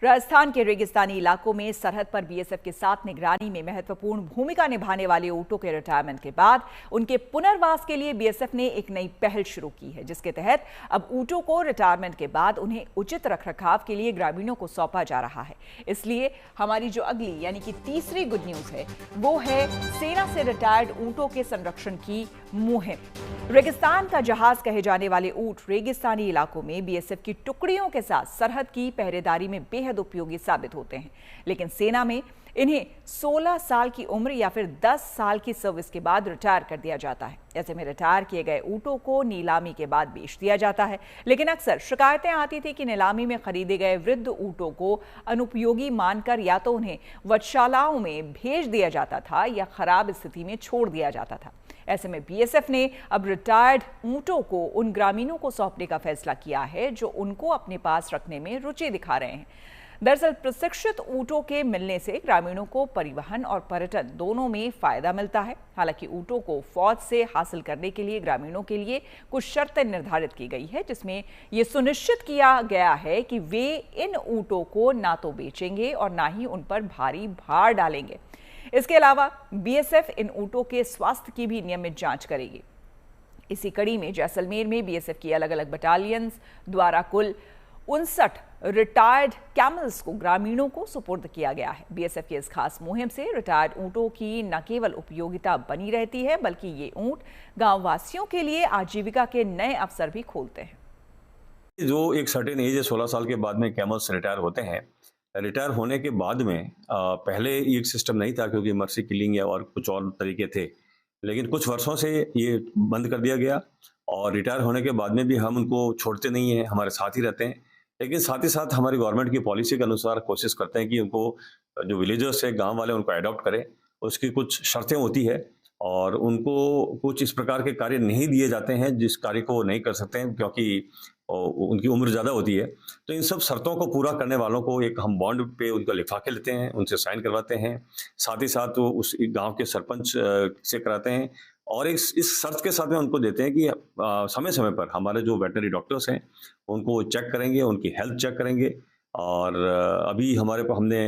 राजस्थान के रेगिस्तानी इलाकों में सरहद पर बीएसएफ के साथ निगरानी में महत्वपूर्ण भूमिका निभाने वाले ऊँटों के रिटायरमेंट के बाद उनके पुनर्वास के लिए बीएसएफ ने एक नई पहल शुरू की है, जिसके तहत अब ऊँटों को रिटायरमेंट के बाद उन्हें उचित रखरखाव के लिए ग्रामीणों को सौंपा जा रहा है। इसलिए हमारी जो अगली यानी कि तीसरी गुड न्यूज है वो है सेना से रिटायर्ड ऊँटों के संरक्षण की मुहिम। रेगिस्तान का जहाज कहे जाने वाले ऊँट रेगिस्तानी इलाकों में बीएसएफ की टुकड़ियों के साथ सरहद की पहरेदारी में बेहद उपयोगी साबित होते हैं, लेकिन सेना में इन्हें 16 साल की उम्र या फिर 10 साल की सर्विस के बाद रिटायर कर दिया जाता है। ऐसे में रिटायर किए गए ऊँटों को नीलामी के बाद बेच दिया जाता है, लेकिन अक्सर शिकायतें आती थी कि नीलामी में खरीदे गए वृद्ध ऊँटों को अनुपयोगी मानकर या तो उन्हें वधशालाओं में भेज दिया जाता था या खराब स्थिति में छोड़ दिया जाता था। ऐसे में बीएसएफ ने अब रिटायर्ड ऊँटों को उन ग्रामीणों को सौंपने का फैसला किया है जो उनको अपने पास रखने में रुचि दिखा रहे हैं। दरअसल प्रशिक्षित ऊँटों के मिलने से ग्रामीणों को परिवहन और पर्यटन दोनों में फायदा मिलता है। हालांकि ऊँटों को फौज से हासिल करने के लिए ग्रामीणों के लिए कुछ शर्तें निर्धारित की गई है, जिसमें यह सुनिश्चित किया गया है कि वे इन ऊँटों को ना तो बेचेंगे और ना ही उन पर भारी भार डालेंगे। इसके अलावा बीएसएफ इन ऊँटों के स्वास्थ्य की भी नियमित जांच करेगी। इसी कड़ी में जैसलमेर में बीएसएफ की अलग अलग बटालियंस द्वारा कुल 59 रिटायर्ड कैमल्स को ग्रामीणों को सुपुर्द किया गया है। बीएसएफ की इस खास मुहिम से रिटायर्ड ऊँटों की न केवल उपयोगिता बनी रहती है, बल्कि ये ऊँट गांव वासियों के लिए आजीविका के नए अवसर भी खोलते हैं। जो एक सर्टेन एज है 16 साल के बाद में कैमल्स रिटायर होते हैं। रिटायर होने के बाद में पहले ये एक सिस्टम नहीं था, क्योंकि मर्सी किलिंग या और कुछ और तरीके थे, लेकिन कुछ वर्षों से ये बंद कर दिया गया और रिटायर होने के बाद में भी हम उनको छोड़ते नहीं हैं, हमारे साथ ही रहते हैं। लेकिन साथ ही साथ हमारी गवर्नमेंट की पॉलिसी के अनुसार कोशिश करते हैं कि उनको जो विलेजर्स है, गांव वाले, उनको अडॉप्ट करें। उसकी कुछ शर्तें होती है और उनको कुछ इस प्रकार के कार्य नहीं दिए जाते हैं जिस कार्य को वो नहीं कर सकते हैं, क्योंकि उनकी उम्र ज़्यादा होती है। तो इन सब शर्तों को पूरा करने वालों को एक हम बॉन्ड पे उनका लिफाफे लेते हैं, उनसे साइन करवाते हैं। साथ ही साथ वो उस गांव के सरपंच से कराते हैं और इस शर्त के साथ में उनको देते हैं कि समय समय पर हमारे जो वेटनरी डॉक्टर्स हैं उनको चेक करेंगे, उनकी हेल्थ चेक करेंगे। और अभी हमने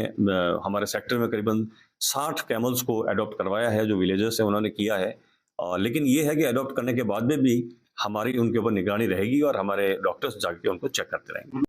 हमारे सेक्टर में करीबन 60 कैमल्स को अडॉप्ट करवाया है, जो विलेजर्स हैं उन्होंने किया है। लेकिन ये है कि अडॉप्ट करने के बाद में भी हमारी उनके ऊपर निगरानी रहेगी और हमारे डॉक्टर्स जाके उनको चेक करते रहेंगे।